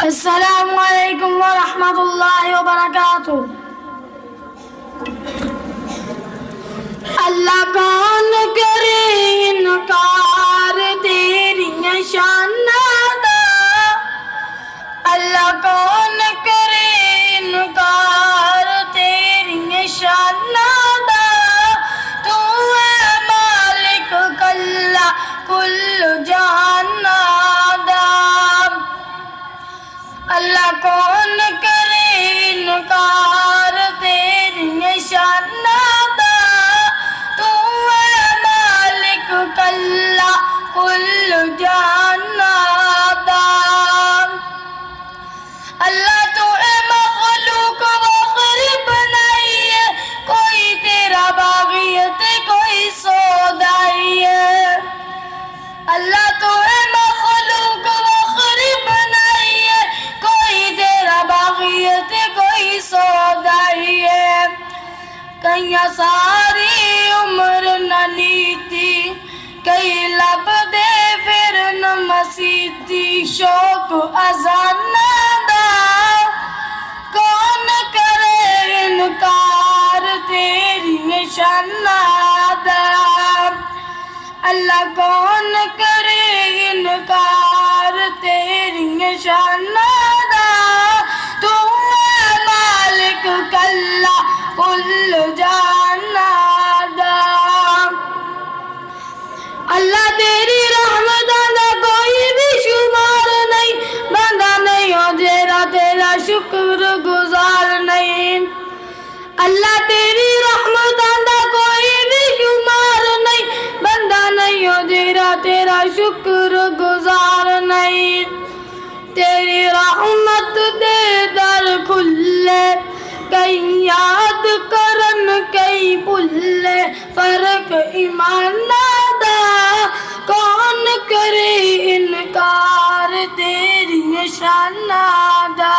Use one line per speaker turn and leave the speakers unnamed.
अस्सलामु अलैकुम व रहमतुल्लाहि व बरकातुहू। अल्लाह कौन करे इनकार तेरी शानां दा, अल्लाह कौन करे इनकार तेरी शानां दा। तू है मालिक कल्ला कुल्ल जहानां दा, अल्लाह कौन करे इनकार तेरी शानां दा। तू है मालिक कल्ला कुल्ल जहानां दा। अल्लाह तू है मखलूक वखरी बनाई है, कोई तेरा बागी है ते कोई सौदाई है। अल्लाह तू है मखलूक वखरी बनाई है, कोई तेरा बागी है ते कोई सौदाई है। कईयां सारी उम्र न नीती, कई लब दे फिर न मसीती शौक अजाना दा। कौन करे इनकार तेरी शानां दा, अल्लाह कौन करे इनकार तेरी शानां दा। तू है मालिक कल्ला कुल्ल जहानां दा। अल्लाह तेरी रहमतां दा कोई भी शुमार नहीं, बंदा नहीं हो जेरा तेरा शुक्र गुजार नहीं। अल्लाह तेरी रहमतां दा कोई भी शुमार नहीं, बंदा नहीं हो जेरा तेरा शुक्र गुजार नहीं। तेरी रहमत दे दर खुले, कई याद करन कई भुले, फर्क ईमानां दा। कौन करे इनकार तेरी शानां दा।